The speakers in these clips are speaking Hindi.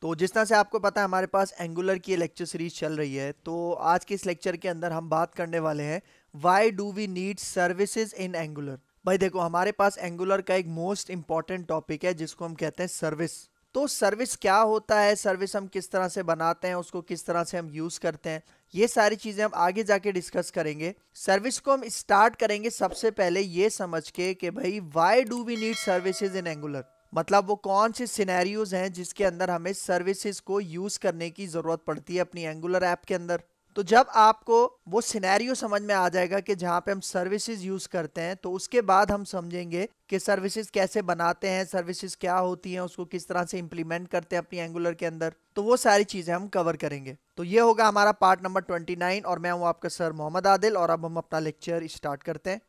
तो जिस तरह से आपको पता है हमारे पास एंगुलर की लेक्चर सीरीज चल रही है, तो आज के इस लेक्चर के अंदर हम बात करने वाले हैं why do we need services in Angular. भाई देखो, हमारे पास एंगुलर का एक मोस्ट इंपॉर्टेंट टॉपिक है जिसको हम कहते हैं सर्विस। तो सर्विस क्या होता है, सर्विस हम किस तरह से बनाते हैं, उसको किस तरह से हम यूज करते हैं, ये सारी चीजें हम आगे जाके डिस्कस करेंगे। सर्विस को हम स्टार्ट करेंगे सबसे पहले ये समझ के कि भाई why do we need services in Angular, मतलब वो कौन से सिनेरियोज हैं जिसके अंदर हमें सर्विसेज को यूज करने की जरूरत पड़ती है अपनी एंगुलर ऐप के अंदर। तो जब आपको वो सिनेरियो समझ में आ जाएगा कि जहां पे हम सर्विसेज यूज करते हैं, तो उसके बाद हम समझेंगे कि सर्विसेज कैसे बनाते हैं, सर्विसेज क्या होती हैं, उसको किस तरह से इंप्लीमेंट करते हैं अपनी एंगुलर के अंदर। तो वो सारी चीजें हम कवर करेंगे। तो ये होगा हमारा पार्ट नंबर 29 और मैं हूं आपका सर मोहम्मद आदिल और अब हम अपना लेक्चर स्टार्ट करते हैं।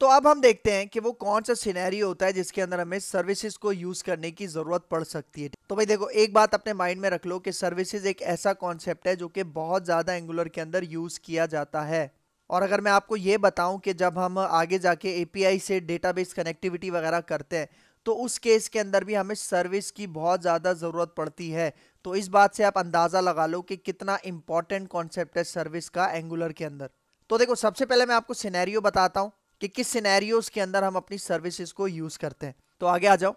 तो अब हम देखते हैं कि वो कौन सा सिनेरियो होता है जिसके अंदर हमें सर्विसेज को यूज करने की जरूरत पड़ सकती है। तो भाई देखो, एक बात अपने माइंड में रख लो कि सर्विसेज एक ऐसा कॉन्सेप्ट है जो कि बहुत ज्यादा एंगुलर के अंदर यूज किया जाता है। और अगर मैं आपको ये बताऊं कि जब हम आगे जाके एपीआई से डेटाबेस कनेक्टिविटी वगैरह करते हैं, तो उस केस के अंदर भी हमें सर्विस की बहुत ज्यादा जरूरत पड़ती है। तो इस बात से आप अंदाजा लगा लो कि कितना इंपॉर्टेंट कॉन्सेप्ट है सर्विस का एंगुलर के अंदर। तो देखो, सबसे पहले मैं आपको सिनेरियो बताता हूं कि किस सिनेरियोज के अंदर हम अपनी सर्विसेज को यूज करते हैं। तो आगे आ जाओ।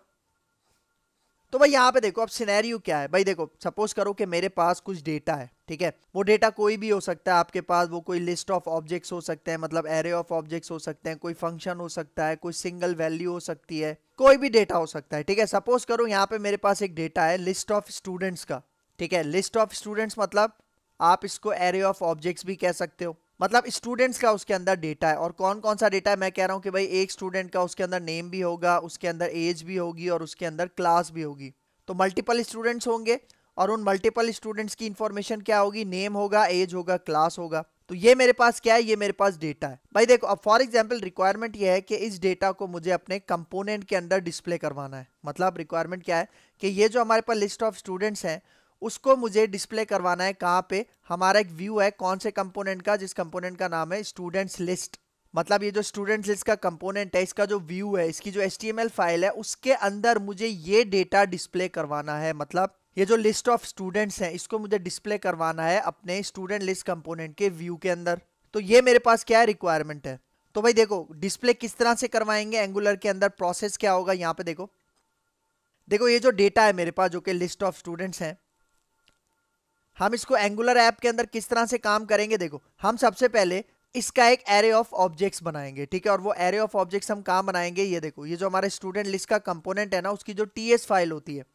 तो भाई यहाँ पे देखो, अब सिनेरियो क्या है। भाई देखो, सपोज करो कि मेरे पास कुछ डेटा है, ठीक है। वो डेटा कोई भी हो सकता है आपके पास, वो कोई लिस्ट ऑफ ऑब्जेक्ट्स हो सकते हैं, मतलब एरे ऑफ ऑब्जेक्ट्स हो सकते हैं, कोई फंक्शन हो सकता है, कोई सिंगल वैल्यू हो सकती है, कोई भी डेटा हो सकता है, ठीक है। सपोज करो यहाँ पे मेरे पास एक डेटा है लिस्ट ऑफ स्टूडेंट्स का, ठीक है। लिस्ट ऑफ स्टूडेंट्स मतलब आप इसको एरे ऑफ ऑब्जेक्ट्स भी कह सकते हो, मतलब स्टूडेंट्स का उसके अंदर डेटा है। और कौन कौन सा डेटा है, मैं कह रहा हूं कि भाई एक स्टूडेंट का उसके अंदर नेम भी होगा, उसके अंदर एज भी होगी और उसके अंदर क्लास भी होगी। तो मल्टीपल स्टूडेंट्स होंगे और उन मल्टीपल स्टूडेंट्स की इंफॉर्मेशन क्या होगी, नेम होगा, एज होगा, क्लास होगा। तो ये मेरे पास क्या है, ये मेरे पास डेटा है। भाई देखो, अब फॉर एग्जांपल रिक्वायरमेंट ये है कि इस डेटा को मुझे अपने कंपोनेंट के अंदर डिस्प्ले करवाना है। मतलब रिक्वायरमेंट क्या है कि ये जो हमारे पास लिस्ट ऑफ स्टूडेंट्स हैं उसको मुझे डिस्प्ले करवाना है कहाँ पे, हमारा एक व्यू है कौन से कंपोनेंट का, जिस कंपोनेंट का नाम है स्टूडेंट्स लिस्ट। मतलब ये जो स्टूडेंट्स लिस्ट का कंपोनेंट है, इसका जो व्यू है, इसकी जो HTML फाइल है, उसके अंदर मुझे ये डेटा डिस्प्ले करवाना है। मतलब ये जो लिस्ट ऑफ स्टूडेंट्स हैं इसको मुझे डिस्प्ले करवाना है अपने स्टूडेंट लिस्ट कंपोनेंट के व्यू के अंदर। तो ये मेरे पास क्या है, रिक्वायरमेंट है। तो भाई देखो, डिस्प्ले किस तरह से करवाएंगे एंगुलर के अंदर, प्रोसेस क्या होगा यहाँ पे देखो। देखो, ये जो डेटा है मेरे पास जो कि लिस्ट ऑफ स्टूडेंट्स हैं, हम इसको एंगुलर ऐप के अंदर किस तरह से काम करेंगे। देखो, हम सबसे पहले इसका एक एरे ऑफ ऑब्जेक्ट्स बनाएंगे, ठीक है। और वो एरे ऑफ ऑब्जेक्ट्स हम कहाँ बनाएंगे, ये देखो, ये जो हमारे स्टूडेंट लिस्ट का कंपोनेंट है ना, उसकी जो टीएस फाइल होती है,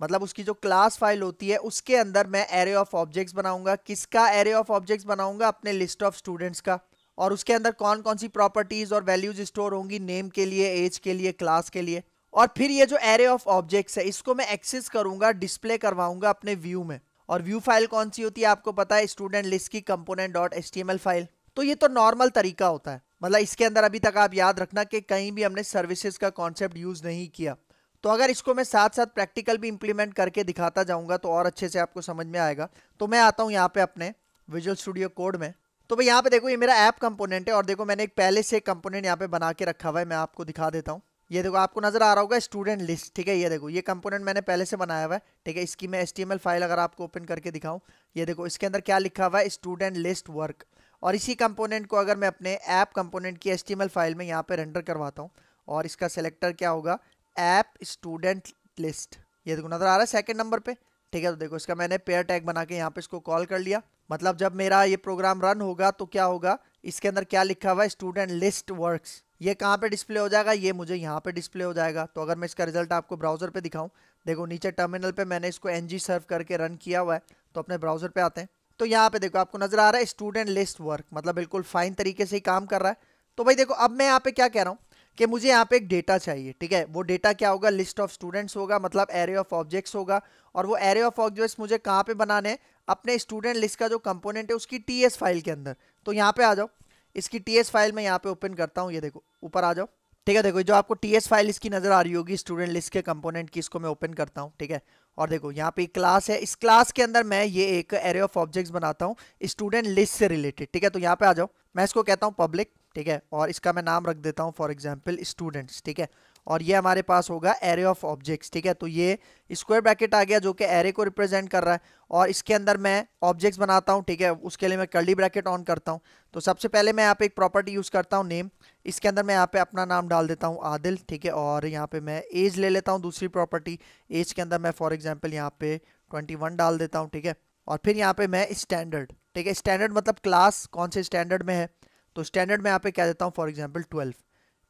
मतलब उसकी जो क्लास फाइल होती है, उसके अंदर मैं एरे ऑफ ऑब्जेक्ट्स बनाऊंगा। किसका एरे ऑफ ऑब्जेक्ट्स बनाऊंगा, अपने लिस्ट ऑफ स्टूडेंट्स का। और उसके अंदर कौन कौन सी प्रॉपर्टीज और वैल्यूज स्टोर होंगी, नेम के लिए, एज के लिए, क्लास के लिए। और फिर ये जो एरे ऑफ ऑब्जेक्ट्स है इसको मैं एक्सेस करूंगा, डिस्प्ले करवाऊंगा अपने व्यू में। और व्यू फाइल कौन सी होती है आपको पता है, स्टूडेंट लिस्ट की कंपोनेंट डॉट एचटीएमएल फाइल। तो ये तो नॉर्मल तरीका होता है, मतलब इसके अंदर अभी तक आप याद रखना कि कहीं भी हमने सर्विसेज का कॉन्सेप्ट यूज नहीं किया। तो अगर इसको मैं साथ साथ प्रैक्टिकल भी इंप्लीमेंट करके दिखाता जाऊंगा तो और अच्छे से आपको समझ में आएगा। तो मैं आता हूं यहाँ पे अपने विजुअल स्टूडियो कोड में। तो भाई यहाँ पे देखो, ये मेरा ऐप कंपोनेंट है और देखो मैंने एक पहले से कंपोनेंट यहाँ पे बना के रखा हुआ है, मैं आपको दिखा देता हूँ। ये देखो, आपको नजर आ रहा होगा स्टूडेंट लिस्ट, ठीक है। ये देखो, ये कंपोनेंट मैंने पहले से बनाया हुआ है, ठीक है। इसकी मैं HTML फाइल अगर आपको ओपन करके दिखाऊं, ये देखो, इसके अंदर क्या लिखा हुआ है, स्टूडेंट लिस्ट वर्क। और इसी कंपोनेंट को अगर मैं अपने ऐप कंपोनेंट की HTML फाइल में यहाँ पे रेंडर करवाता हूँ, और इसका सेलेक्टर क्या होगा, ऐप स्टूडेंट लिस्ट। ये देखो नजर आ रहा है सेकंड नंबर पे, ठीक है। तो देखो, इसका मैंने पेयर टैग बना के यहाँ पे इसको कॉल कर लिया। मतलब जब मेरा ये प्रोग्राम रन होगा तो क्या होगा, इसके अंदर क्या लिखा हुआ है, स्टूडेंट लिस्ट वर्क्स। ये कहाँ पे डिस्प्ले हो जाएगा, ये मुझे यहाँ पे डिस्प्ले हो जाएगा। तो अगर मैं इसका रिजल्ट आपको ब्राउजर पे दिखाऊं, देखो नीचे टर्मिनल पे मैंने इसको ng सर्व करके रन किया हुआ है। तो अपने ब्राउजर पे आते हैं, तो यहाँ पे देखो आपको नजर आ रहा है स्टूडेंट लिस्ट वर्क, मतलब बिल्कुल फाइन तरीके से ही काम कर रहा है। तो भाई देखो, अब मैं यहाँ पे क्या कह रहा हूँ कि मुझे यहाँ पे एक डेटा चाहिए, ठीक है। वो डेटा क्या होगा, लिस्ट ऑफ स्टूडेंट्स होगा, मतलब एरे ऑफ ऑब्जेक्ट्स होगा। और वो एरे ऑफ ऑब्जेक्ट्स मुझे कहाँ पे बनाने हैं, अपने स्टूडेंट लिस्ट का जो कंपोनेंट है उसकी टीएस फाइल के अंदर। तो यहाँ पे आ जाओ, इसकी टीएस फाइल मैं यहाँ पे ओपन करता हूँ, ये देखो ऊपर आ जाओ, ठीक है। देखो, जो आपको टीएस फाइल इसकी नजर आ रही होगी स्टूडेंट लिस्ट के कंपोनेंट की, इसको मैं ओपन करता हूँ, ठीक है। और देखो, यहाँ पे एक क्लास है, इस क्लास के अंदर मैं ये एक एरे ऑफ ऑब्जेक्ट्स बनाता हूँ स्टूडेंट लिस्ट से रिलेटेड, ठीक है। तो यहाँ पे आ जाओ, मैं इसको कहता हूँ पब्लिक, ठीक है, और इसका मैं नाम रख देता हूँ फॉर एग्जांपल स्टूडेंट्स, ठीक है। और ये हमारे पास होगा एरे ऑफ ऑब्जेक्ट्स, ठीक है। तो ये स्क्वायर ब्रैकेट आ गया जो कि एरे को रिप्रेजेंट कर रहा है, और इसके अंदर मैं ऑब्जेक्ट्स बनाता हूँ, ठीक है। उसके लिए मैं कर्ली ब्रैकेट ऑन करता हूँ। तो सबसे पहले मैं यहाँ पे एक प्रॉपर्टी यूज करता हूँ नेम, इसके अंदर मैं यहाँ पे अपना नाम डाल देता हूँ आदिल, ठीक है। और यहाँ पे मैं एज ले लेता हूँ, दूसरी प्रॉपर्टी एज के अंदर मैं फॉर एग्जाम्पल यहाँ पे 21 डाल देता हूँ, ठीक है। और फिर यहाँ पे मैं स्टैंडर्ड, ठीक है, स्टैंडर्ड मतलब क्लास कौन से स्टैंडर्ड में है, तो स्टैंडर्ड में यहाँ पे क्या देता हूँ फॉर एग्जांपल 12,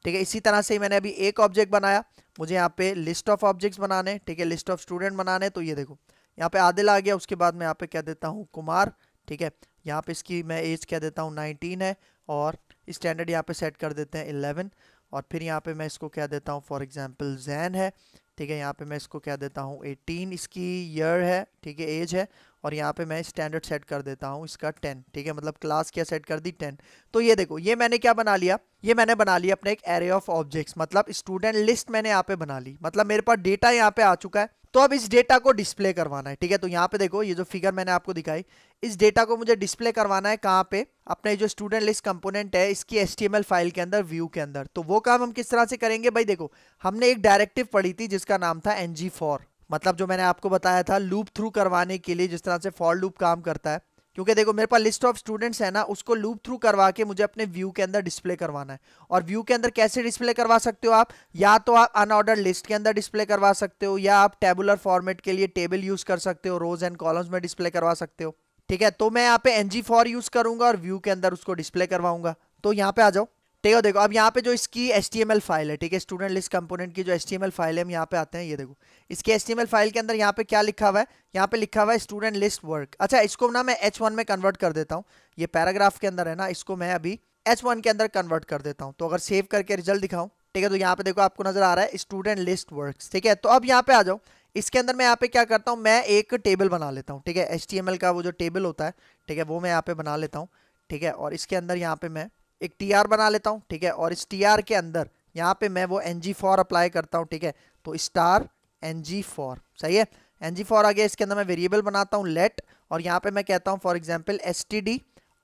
ठीक है। इसी तरह से मैंने अभी एक ऑब्जेक्ट बनाया, मुझे यहाँ पे लिस्ट ऑफ ऑब्जेक्ट्स बनाने, ठीक है, लिस्ट ऑफ स्टूडेंट बनाने। तो ये देखो यहाँ पे आदिल आ गया, उसके बाद मैं यहाँ पे क्या देता हूँ कुमार, ठीक है। यहाँ पे इसकी मैं एज क्या देता हूँ 19 है, और स्टैंडर्ड यहाँ पे सेट कर देते हैं 11, और फिर यहाँ पे मैं इसको क्या देता हूँ फॉर एग्जाम्पल जैन है, ठीक है। यहाँ पे मैं इसको क्या देता हूँ 18 इसकी ईयर है, ठीक है, एज है। और यहाँ पे मैं स्टैंडर्ड सेट कर देता हूँ इसका 10, ठीक है, मतलब क्लास क्या सेट कर दी 10। तो ये देखो ये मैंने क्या बना लिया, ये मैंने बना लिया अपने एक एरे ऑफ ऑब्जेक्ट्स, मतलब स्टूडेंट लिस्ट मैंने यहाँ पे बना ली, मतलब मेरे पास डेटा यहाँ पे आ चुका है। तो अब इस डेटा को डिस्प्ले करवाना है, ठीक है। तो यहाँ पे देखो ये जो फिगर मैंने आपको दिखाई, इस डेटा को मुझे डिस्प्ले करवाना है कहाँ पे, अपने जो स्टूडेंट लिस्ट कंपोनेंट है इसकी HTML फाइल के अंदर, व्यू के अंदर। तो वो काम हम किस तरह से करेंगे भाई, देखो हमने एक डायरेक्टिव पढ़ी थी जिसका नाम था ng_for, मतलब जो मैंने आपको बताया था लूप थ्रू करवाने के लिए, जिस तरह से फॉर लूप काम करता है। क्योंकि देखो मेरे पास लिस्ट ऑफ स्टूडेंट्स है ना, उसको लूप थ्रू करवा के मुझे अपने व्यू के अंदर डिस्प्ले करवाना है। और व्यू के अंदर कैसे डिस्प्ले करवा सकते हो आप, या तो आप अनऑर्डर्ड लिस्ट के अंदर डिस्प्ले करवा सकते हो, या आप टेबुलर फॉर्मेट के लिए टेबल यूज कर सकते हो, रोज एंड कॉलम्स में डिस्प्ले करवा सकते हो, ठीक है। तो मैं यहाँ पे ng_for यूज करूंगा और व्यू के अंदर उसको डिस्प्ले करवाऊंगा। तो यहाँ पे आ जाओ, ठीक है। देखो अब यहाँ पे जो इसकी HTML फाइल है, ठीक है, स्टूडेंट लिस्ट कंपोनेंट की जो HTML फाइल है, हम यहाँ पे आते हैं। ये देखो इसकी HTML फाइल के अंदर यहाँ पे क्या लिखा हुआ है, यहाँ पे लिखा हुआ है स्टूडेंट लिस्ट वर्क। अच्छा इसको ना मैं H1 में कन्वर्ट कर देता हूँ, ये पैराग्राफ के अंदर है ना, इसको मैं अभी H1 के अंदर कन्वर्ट कर देता हूँ। तो अगर सेव करके रिजल्ट दिखाऊं, ठीक है, तो यहाँ पे देखो आपको नजर आ रहा है स्टूडेंट लिस्ट वर्क, ठीक है। तो अब यहाँ पे आ जाओ, इसके अंदर मैं यहाँ पे क्या करता हूँ, मैं एक टेबल बना लेता हूँ, ठीक है, HTML का वो जो टेबल होता है, ठीक है, वो मैं यहाँ पे बना लेता हूँ, ठीक है। और इसके अंदर यहाँ पे मैं एक TR बना लेता हूँ, ठीक है। और इस TR के अंदर यहाँ पे मैं वो ng_for अप्लाई करता हूँ, ठीक है। तो स्टार ng_for, सही है, ng_for आ गया। इसके अंदर मैं वेरिएबल बनाता हूँ लेट, और यहाँ पे मैं कहता हूँ for example std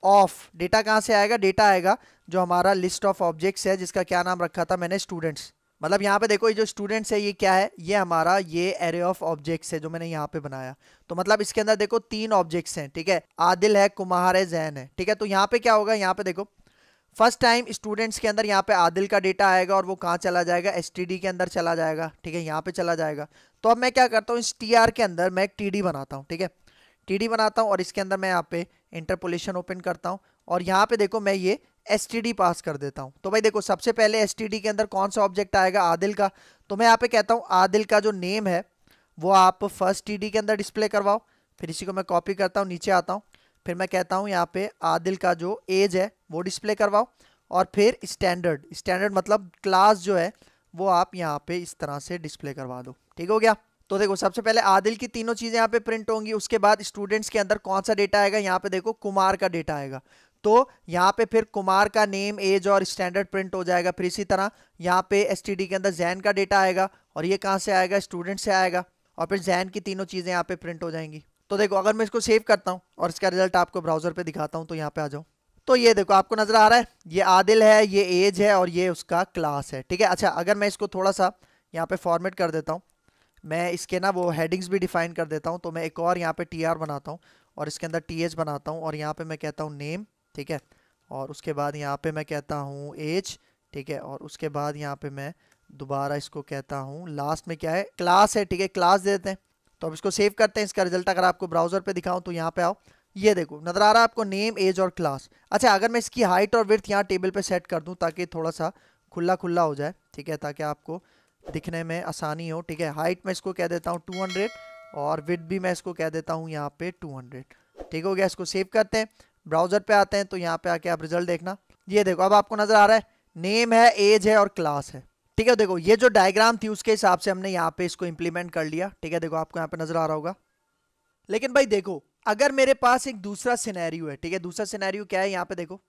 of, data कहाँ से आएगा, डेटा आएगा जो हमारा लिस्ट ऑफ ऑब्जेक्ट्स है, जिसका क्या नाम रखा था मैंने स्टूडेंट्स। मतलब यहाँ पे देखो ये जो स्टूडेंट्स है ये क्या है, ये हमारा ये एरे ऑफ ऑब्जेक्ट्स है जो मैंने यहाँ पे बनाया। तो मतलब इसके अंदर देखो 3 ऑब्जेक्ट्स हैं, ठीक है, आदिल है, कुमार है, जैन है, ठीक है। तो यहाँ पे क्या होगा, यहाँ पे देखो फर्स्ट टाइम स्टूडेंट्स के अंदर यहाँ पे आदिल का डेटा आएगा, और वो कहाँ चला जाएगा, STD के अंदर चला जाएगा, ठीक है, यहाँ पे चला जाएगा। तो अब मैं क्या करता हूँ, इस TR के अंदर मैं एक TD बनाता हूँ, ठीक है, TD बनाता हूँ, और इसके अंदर मैं यहाँ पे इंटरपोलेशन ओपन करता हूँ, और यहाँ पे देखो मैं ये STD पास कर देता हूँ। तो भाई देखो सबसे पहले STD के अंदर कौन सा ऑब्जेक्ट आएगा, आदिल का। तो मैं यहाँ पे कहता हूँ आदिल का जो नेम है वो आप फर्स्ट TD के अंदर डिस्प्ले करवाओ। फिर इसी को मैं कॉपी करता हूँ, नीचे आता हूँ, फिर मैं कहता हूँ यहाँ पे आदिल का जो एज है वो डिस्प्ले करवाओ। और फिर स्टैंडर्ड, स्टैंडर्ड मतलब क्लास जो है वो आप यहाँ पे इस तरह से डिस्प्ले करवा दो, ठीक हो गया। तो देखो सबसे पहले आदिल की तीनों चीजें यहाँ पे प्रिंट होंगी, उसके बाद स्टूडेंट्स के अंदर कौन सा डेटा आएगा, यहाँ पे देखो कुमार का डेटा आएगा। तो यहाँ पे फिर कुमार का नेम, एज और स्टैंडर्ड प्रिंट हो जाएगा। फिर इसी तरह यहाँ पे STD के अंदर जैन का डेटा आएगा, और ये कहाँ से आएगा, स्टूडेंट से आएगा। और फिर जैन की तीनों चीजें यहाँ पे प्रिंट हो जाएंगी। तो देखो अगर मैं इसको सेव करता हूँ और इसका रिजल्ट आपको ब्राउजर पे दिखाता हूँ, तो यहाँ पे आ जाओ, तो ये देखो आपको नजर आ रहा है, ये आदिल है, ये एज है, और ये उसका क्लास है, ठीक है। अच्छा अगर मैं इसको थोड़ा सा यहाँ पे फॉर्मेट कर देता हूँ, मैं इसके ना वो हेडिंग्स भी डिफाइन कर देता हूँ। तो मैं एक और यहाँ पे TR बनाता हूँ, और इसके अंदर TH बनाता हूँ, और यहाँ पे मैं कहता हूँ नेम, ठीक है। और उसके बाद यहाँ पे मैं कहता हूँ एज, ठीक है। और उसके बाद यहाँ पे मैं दोबारा इसको कहता हूँ, लास्ट में क्या है, क्लास है, ठीक है, क्लास दे देते हैं। तो अब इसको सेव करते हैं। इसका रिजल्ट अगर आपको ब्राउजर पे दिखाऊं, तो यहाँ पे आओ, ये देखो नजर आ रहा है आपको नेम, एज और क्लास। अच्छा अगर मैं इसकी हाइट और विड्थ यहाँ टेबल पे सेट कर दूं, ताकि थोड़ा सा खुला खुला हो जाए, ठीक है, ताकि आपको दिखने में आसानी हो, ठीक है। हाइट में इसको कह देता हूँ 200, और विड्थ भी मैं इसको कह देता हूँ यहाँ पे 200, ठीक हो गया। इसको सेव करते हैं, ब्राउजर पे आते हैं, तो यहाँ पे आके आप रिजल्ट देखना। ये देखो अब आपको नजर आ रहा है नेम है, एज है और क्लास है, ठीक है। देखो ये जो डायग्राम थी उसके हिसाब से हमने यहाँ पे इसको इंप्लीमेंट कर लिया, ठीक है। देखो आपको यहाँ पे नजर आ रहा होगा। लेकिन भाई देखो अगर मेरे पास एक दूसरा सिनेरियो है, ठीक है, दूसरा सिनेरियो क्या है, यहाँ पे देखो,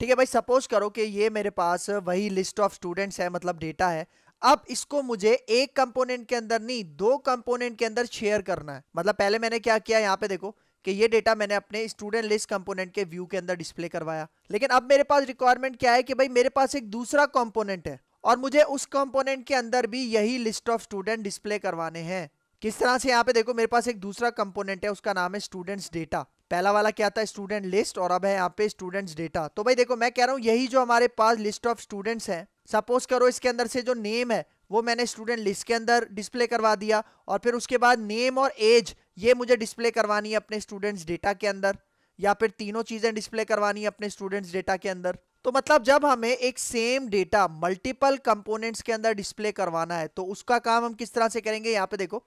ठीक है भाई, सपोज करो कि ये मेरे पास वही लिस्ट ऑफ स्टूडेंट्स है, मतलब डेटा है। अब इसको मुझे एक कंपोनेंट के अंदर नहीं, 2 कंपोनेंट के अंदर शेयर करना है। मतलब पहले मैंने क्या किया, यहाँ पे देखो कि ये डेटा मैंने अपने स्टूडेंट लिस्ट कंपोनेंट के व्यू के अंदर डिस्प्ले करवाया। लेकिन अब मेरे पास रिक्वायरमेंट क्या है कि भाई मेरे पास एक दूसरा कंपोनेंट है और मुझे उस कंपोनेंट के अंदर भी यही लिस्ट ऑफ स्टूडेंट डिस्प्ले करवाने हैं। किस तरह से? यहाँ पे देखो मेरे पास एक दूसरा कंपोनेंट है, उसका नाम है स्टूडेंट्स डेटा। पहला वाला क्या था? स्टूडेंट लिस्ट, और अब है यहाँ पे स्टूडेंट्स डेटा। तो भाई देखो मैं कह रहा हूँ यही जो हमारे पास लिस्ट ऑफ स्टूडेंट्स है, सपोज करो इसके अंदर से जो नेम है वो मैंने स्टूडेंट लिस्ट के अंदर डिस्प्ले करवा दिया, और फिर उसके बाद नेम और एज ये मुझे डिस्प्ले करवानी है अपने स्टूडेंट्स डेटा के अंदर, या फिर तीनों चीजें डिस्प्ले करवानी है अपने स्टूडेंट्स डेटा के अंदर। तो मतलब जब हमें एक सेम डेटा मल्टीपल कंपोनेंट्स के अंदर डिस्प्ले करवाना है तो उसका काम हम किस तरह से करेंगे? यहाँ पे देखो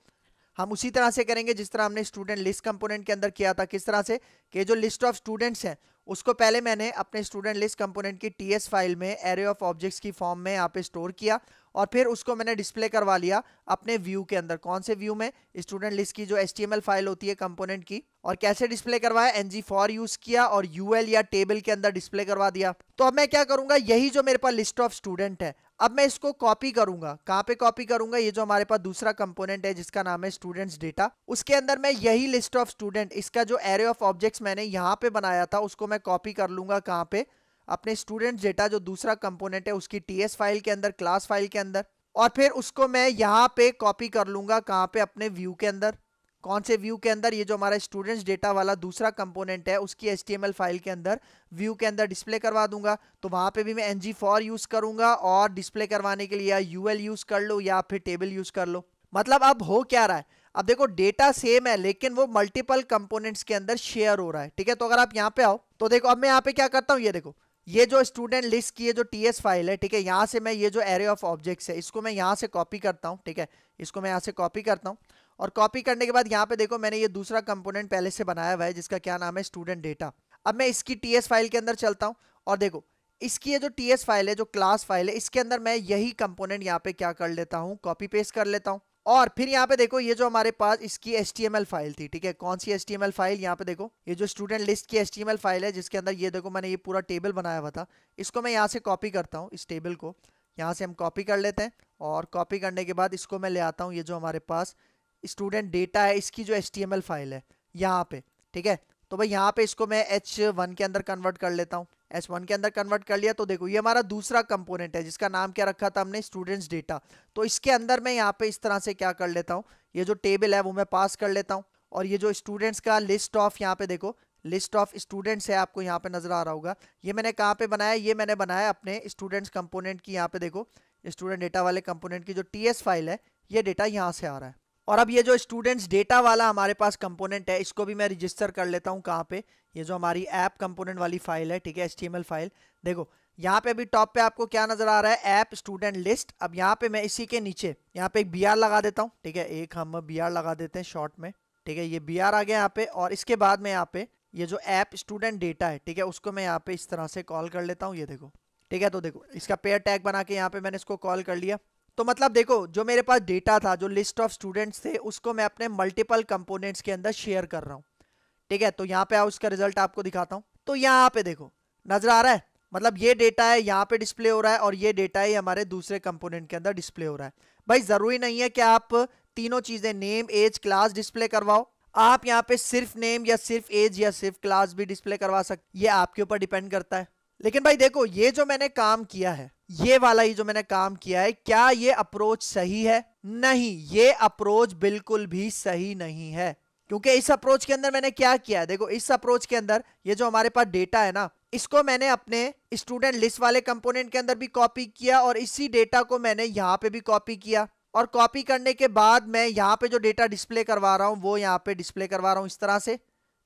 हम उसी तरह से करेंगे जिस तरह हमने स्टूडेंट लिस्ट कंपोनेंट के अंदर किया था। किस तरह से? कि जो लिस्ट ऑफ स्टूडेंट्स हैं उसको पहले मैंने अपने स्टूडेंट लिस्ट कंपोनेंट की टीएस फाइल में एरे ऑफ ऑब्जेक्ट्स की फॉर्म में यहाँ पे स्टोर किया, और फिर उसको मैंने डिस्प्ले करवा लिया अपने व्यू के अंदर। कौन से व्यू में? स्टूडेंट लिस्ट की जो एचटीएमएल फाइल होती है कंपोनेंट की। और कैसे डिस्प्ले करवाया? ng4 यूज किया और यूएल या टेबल के अंदर डिस्प्ले करवा दिया। तो अब मैं क्या करूंगा, यही जो मेरे पास लिस्ट ऑफ स्टूडेंट है अब मैं इसको कॉपी करूंगा। कहां पे कॉपी करूंगा? ये जो हमारे पास दूसरा कंपोनेंट है जिसका नाम है स्टूडेंट्स डेटा, उसके अंदर मैं यही लिस्ट ऑफ स्टूडेंट, इसका जो एरे ऑफ ऑब्जेक्ट्स मैंने यहाँ पे बनाया था उसको मैं कॉपी कर लूंगा। कहां पे? अपने स्टूडेंट्स डेटा जो दूसरा कंपोनेंट है उसकी टीएस फाइल के अंदर, क्लास फाइल के अंदर, और फिर उसको मैं यहाँ पे कॉपी कर लूंगा। कहां पे? अपने व्यू के अंदर। कौन से व्यू के अंदर? ये जो हमारा स्टूडेंट्स डेटा वाला दूसरा कंपोनेंट है उसकी एचटीएमएल फाइल के अंदर, व्यू के अंदर डिस्प्ले करवा दूंगा। तो वहां पे भी मैं ng4 यूज करूंगा, और डिस्प्ले करवाने के लिए या यूएल यूज कर लो या फिर टेबल यूज कर लो। मतलब अब हो क्या रहा है? अब देखो डेटा सेम है लेकिन वो मल्टीपल कंपोनेंट्स के अंदर शेयर हो रहा है। ठीक है, तो अगर आप यहाँ पे आओ तो देखो अब मैं यहाँ पे क्या करता हूँ, ये देखो ये जो स्टूडेंट लिस्ट की ये जो टीएस फाइल है, ठीक है, यहाँ से मैं ये जो एरे ऑफ ऑब्जेक्ट्स है इसको मैं यहाँ से कॉपी करता हूँ। ठीक है, इसको मैं यहाँ से कॉपी करता हूँ, और कॉपी करने के बाद यहाँ पे देखो मैंने ये दूसरा कंपोनेंट पहले से बनाया हुआ है जिसका क्या नाम है स्टूडेंट डेटा। अब मैं इसकी टीएस फाइल के अंदर चलता हूँ, और देखो इसकी ये जो टीएस फाइल है, जो क्लास फाइल है, इसके अंदर मैं यही कंपोनेंट यहाँ पे क्या कर लेता हूँ, कॉपी पेस्ट कर लेता हूँ। और फिर यहाँ पे देखो ये जो हमारे पास इसकी एचटीएमएल फाइल थी, ठीक है, कौन सी एचटीएमएल फाइल? यहाँ पे देखो ये जो स्टूडेंट लिस्ट की एचटीएमएल फाइल है जिसके अंदर ये देखो मैंने ये पूरा टेबल बनाया हुआ था, इसको मैं यहाँ से कॉपी करता हूँ। इस टेबल को यहाँ से हम कॉपी कर लेते हैं, और कॉपी करने के बाद इसको मैं ले आता हूँ ये जो हमारे पास स्टूडेंट डेटा है इसकी जो एचटीएमएल फाइल है यहाँ पे। ठीक है, तो भाई यहाँ पे इसको मैं h1 के अंदर कन्वर्ट कर लेता हूँ। h1 के अंदर कन्वर्ट कर लिया तो देखो ये हमारा दूसरा कंपोनेंट है जिसका नाम क्या रखा था हमने, स्टूडेंट्स डेटा। तो इसके अंदर मैं यहाँ पे इस तरह से क्या कर लेता हूँ, ये जो टेबल है वो मैं पास कर लेता हूँ, और ये जो स्टूडेंट्स का लिस्ट ऑफ, यहाँ पे देखो लिस्ट ऑफ स्टूडेंट्स है, आपको यहाँ पे नजर आ रहा होगा, ये मैंने कहाँ पे बनाया? ये मैंने बनाया अपने स्टूडेंट्स कंपोनेंट की। यहाँ पे देखो स्टूडेंट डेटा वाले कंपोनेंट की जो टीएस फाइल है ये डेटा यहाँ से आ रहा है। और अब ये जो स्टूडेंट्स डेटा वाला हमारे पास कंपोनेंट है इसको भी मैं रजिस्टर कर लेता हूँ। कहाँ पे? ये जो हमारी ऐप कंपोनेंट वाली फाइल है, ठीक है, एचटीएमएल फाइल। देखो यहाँ पे अभी टॉप पे आपको क्या नजर आ रहा है, ऐप स्टूडेंट लिस्ट। अब यहाँ पे मैं इसी के नीचे यहाँ पे एक br लगा देता हूँ। ठीक है, एक हम br लगा देते हैं शॉर्ट में। ठीक है, ये br आ गया यहाँ पे, और इसके बाद में यहाँ पे ये जो ऐप स्टूडेंट डेटा है, ठीक है, उसको मैं यहाँ पे इस तरह से कॉल कर लेता हूँ। ये देखो, ठीक है, तो देखो इसका पेयर टैग बना के यहाँ पे मैंने इसको कॉल कर लिया। तो मतलब देखो जो मेरे पास डेटा था, जो लिस्ट ऑफ स्टूडेंट्स थे, उसको मैं अपने मल्टीपल कंपोनेंट्स के अंदर शेयर कर रहा हूँ। ठीक है, तो यहाँ पे आओ उसका रिजल्ट आपको दिखाता हूँ। तो यहाँ पे देखो नजर आ रहा है, मतलब ये डेटा है यहाँ पे डिस्प्ले हो रहा है, और ये डेटा है हमारे दूसरे कंपोनेंट के अंदर डिस्प्ले हो रहा है। भाई जरूरी नहीं है कि आप तीनों चीजें नेम एज क्लास डिस्प्ले करवाओ, आप यहाँ पे सिर्फ नेम या सिर्फ एज या सिर्फ क्लास भी डिस्प्ले करवा सकते, ये आपके ऊपर डिपेंड करता है। लेकिन भाई देखो ये जो मैंने काम किया है, ये वाला ही जो मैंने काम किया है, क्या ये अप्रोच सही है? नहीं, ये अप्रोच बिल्कुल भी सही नहीं है। क्योंकि इस अप्रोच के अंदर मैंने क्या किया है, देखो इस अप्रोच के अंदर ये जो हमारे पास डेटा है ना, इसको मैंने अपने स्टूडेंट लिस्ट वाले कंपोनेंट के अंदर भी कॉपी किया, और इसी डेटा को मैंने यहाँ पे भी कॉपी किया, और कॉपी करने के बाद मैं यहाँ पे जो डेटा डिस्प्ले करवा रहा हूँ वो यहाँ पे डिस्प्ले करवा रहा हूँ इस तरह से।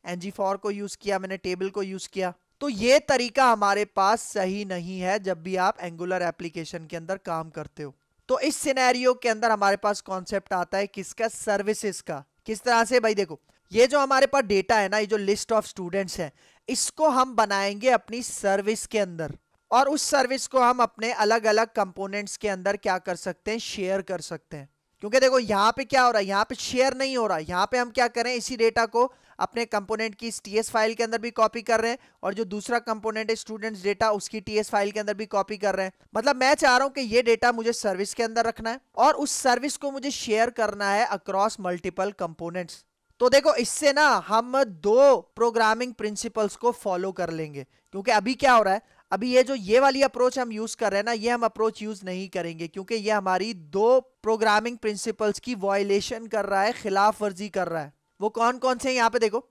ng4 को यूज किया मैंने, टेबल को यूज किया। तो ये तरीका हमारे पास सही नहीं है जब भी आप एंगुलर एप्लीकेशन के अंदर काम करते हो। तो इस सिनेरियो के अंदर हमारे पास कॉन्सेप्ट आता है किसका? सर्विसेज का। किस तरह से? भाई देखो ये जो हमारे पास डेटा है ना, ये जो लिस्ट ऑफ स्टूडेंट्स है, इसको हम बनाएंगे अपनी सर्विस के अंदर, और उस सर्विस को हम अपने अलग अलग कंपोनेंट्स के अंदर क्या कर सकते हैं? शेयर कर सकते हैं। क्योंकि देखो यहाँ पे क्या हो रहा है, यहाँ पे शेयर नहीं हो रहा है, यहाँ पे हम क्या करें, इसी डेटा को अपने कंपोनेंट की टीएस फाइल के अंदर भी कॉपी कर रहे हैं, और जो दूसरा कंपोनेंट है स्टूडेंट्स डेटा, उसकी टीएस फाइल के अंदर भी कॉपी कर रहे हैं। मतलब मैं चाह रहा हूं कि ये डेटा मुझे सर्विस के अंदर रखना है, और उस सर्विस को मुझे शेयर करना है अक्रॉस मल्टीपल कंपोनेंट्स। तो देखो इससे ना हम दो प्रोग्रामिंग प्रिंसिपल्स को फॉलो कर लेंगे, क्योंकि अभी क्या हो रहा है, अभी ये वाली अप्रोच हम यूज कर रहे हैं ना, ये हम अप्रोच यूज नहीं करेंगे, क्योंकि ये हमारी दो प्रोग्रामिंग प्रिंसिपल्स की वायलेशन कर रहा है, खिलाफ वर्जी कर रहा है। वो कौन कौन से हैं यहाँ पे देखो।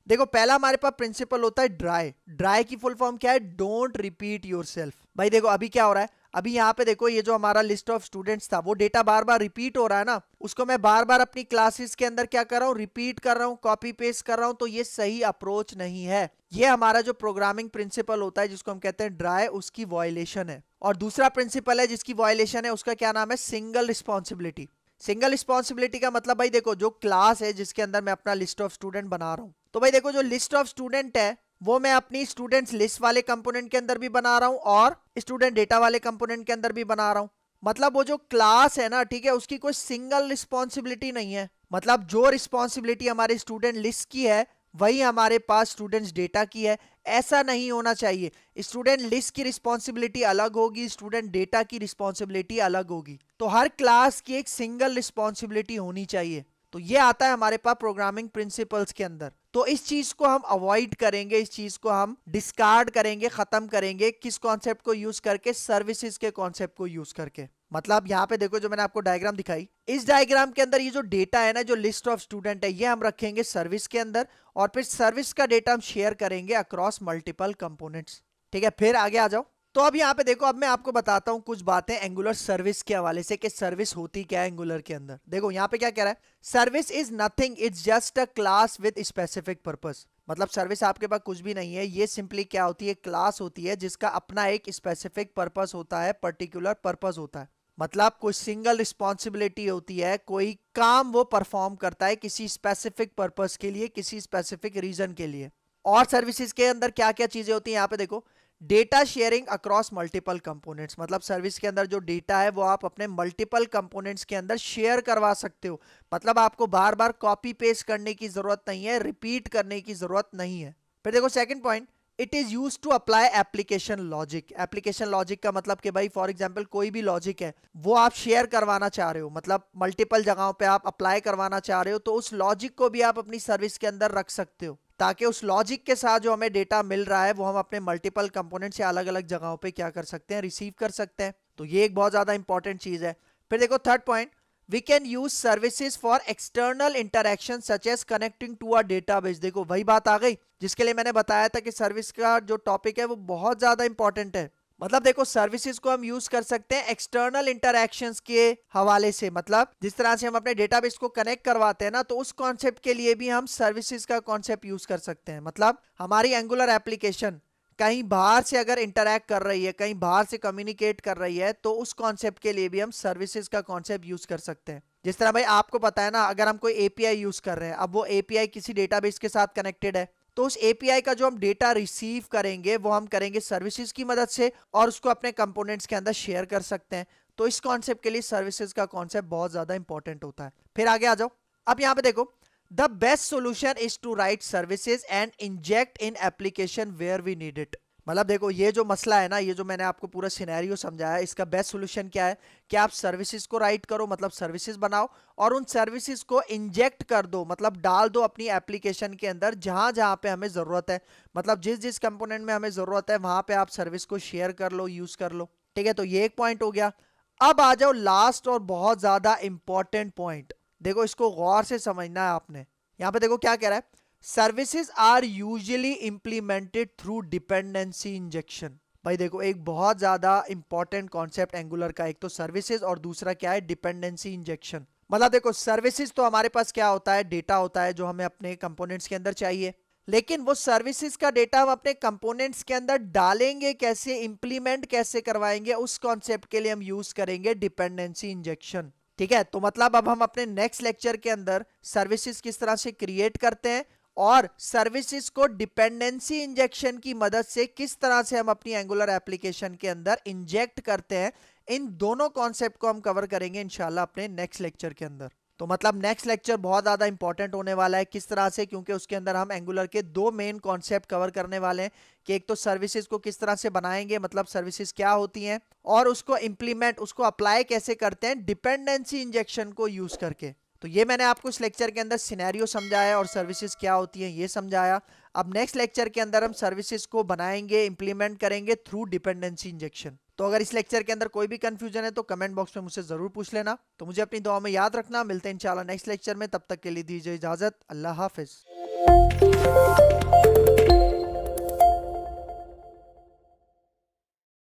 देखो पहला हमारे पास प्रिंसिपल होता है ड्राई। ड्राई की फुल फॉर्म क्या है, डोंट रिपीट योरसेल्फ। भाई देखो अभी क्या हो रहा है, अभी यहाँ पे देखो ये जो हमारा लिस्ट ऑफ स्टूडेंट्स था वो डेटा बार बार रिपीट हो रहा है ना, उसको मैं बार बार अपनी क्लासेस के अंदर क्या कर रहा हूँ, रिपीट कर रहा हूँ, कॉपी पेस्ट कर रहा हूँ, तो ये सही अप्रोच नहीं है। ये हमारा जो प्रोग्रामिंग प्रिंसिपल होता है जिसको हम कहते हैं ड्राई, उसकी वायलेशन है। और दूसरा प्रिंसिपल है जिसकी वायलेशन है, उसका क्या नाम है, सिंगल रिस्पॉन्सिबिलिटी। सिंगल रिस्पॉन्सिबिलिटी का मतलब भाई देखो जो क्लास है जिसके अंदर मैं अपना लिस्ट ऑफ स्टूडेंट बना रहा हूं, तो भाई देखो जो लिस्ट ऑफ स्टूडेंट है वो मैं अपनी स्टूडेंट्स लिस्ट वाले कंपोनेंट के अंदर भी बना रहा हूं और स्टूडेंट डेटा वाले कंपोनेंट के अंदर भी बना रहा हूं। मतलब वो जो क्लास है ना, ठीक है, उसकी कोई सिंगल रिस्पॉन्सिबिलिटी नहीं है। मतलब जो रिस्पॉन्सिबिलिटी हमारे स्टूडेंट लिस्ट की है वही हमारे पास स्टूडेंट्स डेटा की है। ऐसा नहीं होना चाहिए। स्टूडेंट लिस्ट की रिस्पॉन्सिबिलिटी अलग होगी, स्टूडेंट डेटा की रिस्पॉन्सिबिलिटी अलग होगी। तो हर क्लास की एक सिंगल रिस्पॉन्सिबिलिटी होनी चाहिए। तो ये आता है हमारे पास प्रोग्रामिंग प्रिंसिपल्स के अंदर। तो इस चीज को हम अवॉइड करेंगे, इस चीज को हम डिस्कार्ड करेंगे, खत्म करेंगे। किस कॉन्सेप्ट को यूज करके, सर्विसेज के कॉन्सेप्ट को यूज करके। मतलब यहाँ पे देखो जो मैंने आपको डायग्राम दिखाई, इस डायग्राम के अंदर ये जो डेटा है ना, जो लिस्ट ऑफ स्टूडेंट है, ये हम रखेंगे सर्विस के अंदर और फिर सर्विस का डेटा हम शेयर करेंगे अक्रॉस मल्टीपल कंपोनेंट्स। ठीक है, फिर आगे आ जाओ। तो अब यहाँ पे देखो, अब मैं आपको बताता हूँ कुछ बातें एंगुलर सर्विस के हवाले से कि सर्विस होती क्या है एंगुलर के अंदर। देखो यहाँ पे क्या कह रहा है, service is nothing, it's just a class with specific purpose. मतलब सर्विस आपके पास कुछ भी नहीं है, ये सिंपली क्या होती है, क्लास होती है जिसका अपना एक स्पेसिफिक पर्पस होता है, पर्टिकुलर पर्पस होता है। मतलब कोई सिंगल रिस्पॉन्सिबिलिटी होती है, कोई काम वो परफॉर्म करता है किसी स्पेसिफिक पर्पस के लिए, किसी स्पेसिफिक रीजन के लिए। और सर्विसेज के अंदर क्या क्या चीजें होती हैं, यहाँ पे देखो, data sharing across multiple components. मतलब सर्विस के अंदर जो डेटा है वो आप अपने मल्टीपल कंपोनेंट्स के अंदर शेयर करवा सकते हो। मतलब आपको बार बार कॉपी पेस्ट करने की जरूरत नहीं है, रिपीट करने की जरूरत नहीं है। फिर देखो second point, it is use to apply application logic. Application logic का मतलब कि भाई फॉर एग्जांपल कोई भी लॉजिक है वो आप शेयर करवाना चाह रहे हो, मतलब मल्टीपल जगहों पे आप अप्लाई करवाना चाह रहे हो, तो उस लॉजिक को भी आप अपनी सर्विस के अंदर रख सकते हो, ताकि उस लॉजिक के साथ जो हमें डेटा मिल रहा है वो हम अपने मल्टीपल कंपोनेंट से अलग अलग जगहों पे क्या कर सकते हैं, रिसीव कर सकते हैं। तो ये एक बहुत ज्यादा इंपॉर्टेंट चीज है। फिर देखो third point, we can use services for external interaction such as connecting to a database। देखो वही बात आ गई जिसके लिए मैंने बताया था कि सर्विस का जो टॉपिक है वो बहुत ज्यादा इंपॉर्टेंट है। मतलब देखो सर्विसेज को हम यूज कर सकते हैं एक्सटर्नल इंटरैक्शंस के हवाले से। मतलब जिस तरह से हम अपने डेटाबेस को कनेक्ट करवाते हैं ना, तो उस कॉन्सेप्ट के लिए भी हम सर्विसेज का कॉन्सेप्ट यूज कर सकते हैं। मतलब हमारी एंगुलर एप्लीकेशन कहीं बाहर से अगर इंटरैक्ट कर रही है, कहीं बाहर से कम्युनिकेट कर रही है, तो उस कॉन्सेप्ट के लिए भी हम सर्विसेज का कॉन्सेप्ट यूज कर सकते हैं। जिस तरह भाई आपको पता है ना, अगर हम कोई एपीआई यूज कर रहे हैं, अब वो एपीआई किसी डेटाबेस के साथ कनेक्टेड है, तो उस एपीआई का जो हम डेटा रिसीव करेंगे वो हम करेंगे सर्विसेज की मदद से और उसको अपने कंपोनेंट्स के अंदर शेयर कर सकते हैं। तो इस कॉन्सेप्ट के लिए सर्विसेज का कॉन्सेप्ट बहुत ज्यादा इंपॉर्टेंट होता है। फिर आगे आ जाओ। अब यहाँ पे देखो, the best solution is to write services and inject in application where we need it. मतलब देखो ये जो मसला है ना, ये जो मैंने आपको पूरा सिनेरियो समझाया, इसका बेस्ट सोल्यूशन क्या है कि आप सर्विसेज को राइट करो, मतलब सर्विसेज बनाओ और उन सर्विसेज को इंजेक्ट कर दो, मतलब डाल दो अपनी एप्लीकेशन के अंदर जहां जहां पे हमें जरूरत है। मतलब जिस जिस कंपोनेंट में हमें जरूरत है वहां पे आप सर्विस को शेयर कर लो, यूज कर लो। ठीक है, तो ये एक पॉइंट हो गया। अब आ जाओ लास्ट और बहुत ज्यादा इंपॉर्टेंट पॉइंट। देखो इसको गौर से समझना है आपने। यहां पे देखो क्या कह रहा है, services are usually implemented through dependency injection. भाई देखो एक बहुत ज्यादा इंपॉर्टेंट कॉन्सेप्ट एंगुलर का, एक तो सर्विसेज और दूसरा क्या है, डिपेंडेंसी इंजेक्शन। मतलब देखो सर्विसेज तो हमारे पास क्या होता है, डेटा होता है जो हमें अपने कंपोनेंट्स के अंदर चाहिए, लेकिन वो सर्विसेज का डेटा हम अपने कंपोनेंट्स के अंदर डालेंगे कैसे, इंप्लीमेंट कैसे करवाएंगे, उस कॉन्सेप्ट के लिए हम यूज करेंगे डिपेंडेंसी इंजेक्शन। ठीक है, तो मतलब अब हम अपने नेक्स्ट लेक्चर के अंदर सर्विसेज किस तरह से क्रिएट करते हैं और सर्विसेज को डिपेंडेंसी इंजेक्शन की मदद से किस तरह से हम अपनी एंगुलर एप्लीकेशन के अंदर इंजेक्ट करते हैं, इन दोनों कॉन्सेप्ट को हम कवर करेंगे इंशाल्लाह अपने नेक्स्ट लेक्चर के अंदर। तो मतलब नेक्स्ट लेक्चर बहुत ज्यादा इंपॉर्टेंट होने वाला है। किस तरह से, क्योंकि उसके अंदर हम एंगुलर के दो मेन कॉन्सेप्ट कवर करने वाले हैं कि एक तो सर्विसेज को किस तरह से बनाएंगे, मतलब सर्विसेज क्या होती हैं, और उसको इंप्लीमेंट, उसको अप्लाई कैसे करते हैं डिपेंडेंसी इंजेक्शन को यूज करके। तो ये मैंने आपको इस लेक्चर के अंदर सिनेरियो समझाया और सर्विसेज क्या होती हैं ये समझाया। अब नेक्स्ट लेक्चर के अंदर हम सर्विसेज को बनाएंगे, इंप्लीमेंट करेंगे थ्रू डिपेंडेंसी इंजेक्शन। तो अगर इस लेक्चर के अंदर कोई भी कंफ्यूजन है तो कमेंट बॉक्स में मुझसे जरूर पूछ लेना। तो मुझे अपनी दुआ में याद रखना। मिलते हैं इंशाल्लाह नेक्स्ट लेक्चर में, तब तक के लिए दीजिए इजाजत। अल्लाह हाफिज।